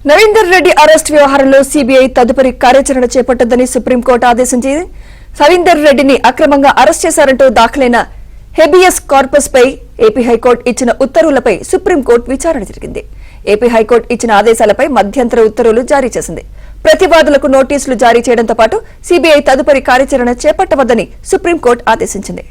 Narender Reddy arrest వ్యవహారంలో CBI తదుపరి కార్యాచరణ చేపట్టొద్దని సుప్రీంకోర్టు ఆదేశించింది. నరేందర్ రెడ్డిని అక్రమంగా అరెస్ట్ చేశారంటూ దాఖలైన హెబియస్ కార్పస్ పై ఏపీ హైకోర్టు ఇచ్చిన ఉత్తర్వులపై సుప్రీంకోర్టు విచారణ జరిగింది. ఏపీ హైకోర్టు ఇచ్చిన ఆదేశాలపై మధ్యంతర ఉత్తర్వులు జారీ చేసింది. ప్రతివాదులకు నోటీసులు జారీ చేయడంతో పాటు సీబీఐ తదుపరి కార్యాచరణ చేపట్టవద్దని సుప్రీంకోర్టు ఆదేశించింది.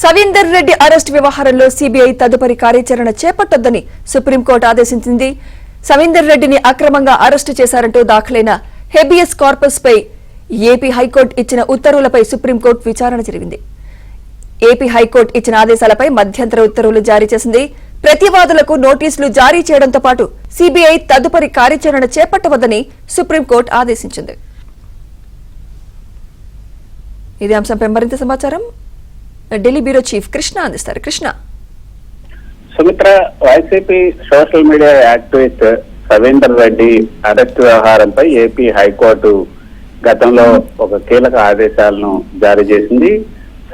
నరేందర్ రెడ్డి అరెస్ట్ వ్యవహారంలో సీబీఐ తదుపరి కార్యాచరణ చేపట్టొద్దని సుప్రీంకోర్టు ఆదేశించింది. నరేందర్ రెడ్డిని అక్రమంగా అరెస్టు చేశారంటూ దాఖలైన హెబియస్ కార్పస్ పై ఏపీ హైకోర్టు ఇచ్చిన ఉత్తర్వులపై సుప్రీంకోర్టు విచారణ జరిగింది. ఏపీ హైకోర్టు ఇచ్చిన ఆదేశాలపై మధ్యంతర ఉత్తర్వులు జారీ చేసింది. ప్రతివాదులకు నోటీసులు జారీ చేయడంతో పాటు సీబీఐ తదుపరి కార్యాచరణ చేపట్టవద్దని సుప్రీంకోర్టు ఆదేశించింది. ఇదే అంశంపై మరింత సమాచారం ఢిల్లీ బ్యూరో చీఫ్ కృష్ణ అందిస్తారు. Krishna. Sumitra, YCP social media activist Narender Reddy arrest వ్యవహారంపై ఏపీ హైకోర్టు గతంలో ఒక కీలక ఆదేశాలను జారీ చేసింది.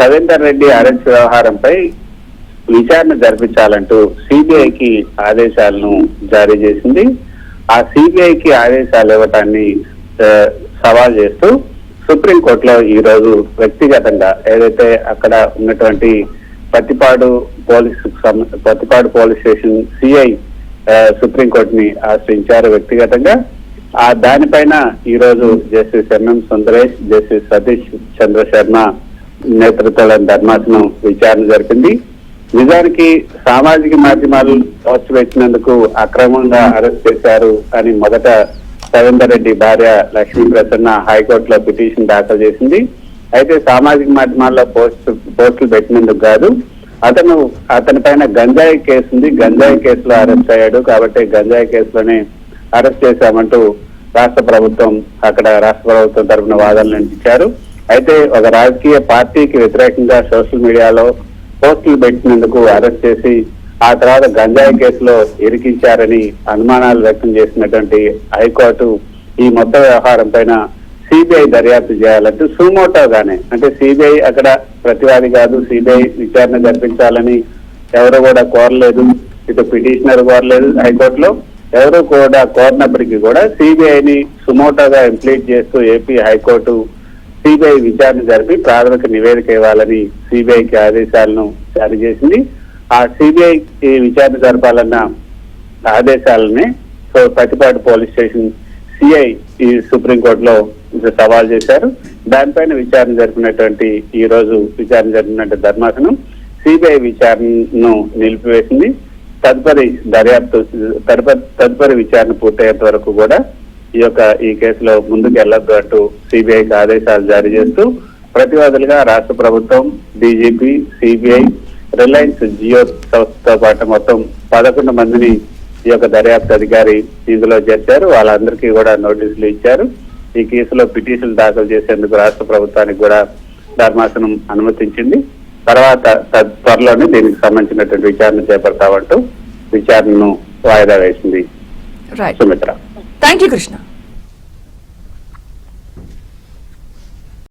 నరేందర్ రెడ్డి అరెస్ట్ వ్యవహారంపై విచారణ జరిపించాలంటూ సిబిఐకి ఆదేశాలను జారీ చేసింది. ఆ సిబిఐకి ఆదేశాలు ఇవ్వటాన్ని సవాల్ చేస్తూ సుప్రీంకోర్టులో ఈ రోజు వ్యక్తిగతంగా ఏదైతే అక్కడ ఉన్నటువంటి పత్తిపాడు పోలీస్ స్టేషన్ సిఐ సుప్రీంకోర్టుని ఆశ్రయించారు వ్యక్తిగతంగా. ఆ దానిపైన ఈ రోజు justice MM Sundaresh, justice Satish Chandra Sharma నేతృత్వంలోని ధర్మాసనం విచారణ జరిపింది. నిజానికి సామాజిక మాధ్యమాలు పోస్ట్ పెట్టినందుకు అక్రమంగా అరెస్ట్ చేశారు అని మొదట నరేందర్ రెడ్డి భార్య లక్ష్మీ ప్రసన్న హైకోర్టులో పిటిషన్ దాఖలు చేసింది. అయితే సామాజిక మాధ్యమాల్లో పోస్టులు పెట్టినందుకు కాదు, అతని పైన గంజాయి కేసు ఉంది, గంజాయి కేసులో అరెస్ట్ అయ్యాడు కాబట్టి గంజాయి కేసులోనే అరెస్ట్ చేశామంటూ రాష్ట్ర ప్రభుత్వం తరఫున వాదనలు వినిపించారు. అయితే ఒక రాజకీయ పార్టీకి వ్యతిరేకంగా సోషల్ మీడియాలో పోస్టులు పెట్టినందుకు అరెస్ట్ చేసి ఆ తర్వాత గంజాయి కేసులో ఇరికించారని అనుమానాలు వ్యక్తం చేసినటువంటి హైకోర్టు ఈ మొత్తం వ్యవహారం పైన సిబిఐ దర్యాప్తు చేయాలంటూ సుమోటోగానే, అంటే సిబిఐ అక్కడ ప్రతివాది కాదు, సిబిఐ విచారణ జరిపించాలని ఎవరు కూడా కోరలేదు, ఇటు పిటిషనర్ కోరలేదు, హైకోర్టులో ఎవరు కూడా కోరినప్పటికీ కూడా సిబిఐని సుమోటోగా ఇంప్లీట్ చేస్తూ ఏపీ హైకోర్టు సిబిఐ విచారణ జరిపి ప్రాథమిక నివేదిక ఇవ్వాలని సిబిఐకి ఆదేశాలను జారీ చేసింది. ఆ సిబిఐ విచారణ జరపాలన్న ఆదేశాలని పత్తిపాడు పోలీస్ స్టేషన్ సిఐ ఈ సుప్రీంకోర్టులో సవాల్ చేశారు. దానిపైన విచారణ జరిపినటువంటి ఈ రోజు విచారణ జరిపినటువంటి ధర్మాసనం సిబిఐ విచారణను నిలిపివేసింది. తదుపరి విచారణ పూర్తయ్యేంత వరకు కూడా ఈ కేసులో ముందుకు వెళ్లొద్దు అంటూ సిబిఐకి ఆదేశాలు జారీ చేస్తూ ప్రతివాదులుగా రాష్ట్ర ప్రభుత్వం, డీజీపీ, సిబిఐ, రిలయన్స్ జియో సంస్థతో పాటు మొత్తం 11 మందిని ఈ యొక్క దర్యాప్తు అధికారి ఇందులో చేర్చారు. వాళ్ళందరికీ కూడా నోటీసులు ఇచ్చారు. ఈ కేసులో పిటిషన్లు దాఖలు చేసేందుకు రాష్ట్ర ప్రభుత్వానికి కూడా ధర్మాసనం అనుమతించింది. తర్వాత త్వరలోనే దీనికి సంబంధించినటువంటి విచారణ చేపడతామంటూ విచారణను వాయిదా వేసింది. సుమిత్ర. Thank you Krishna.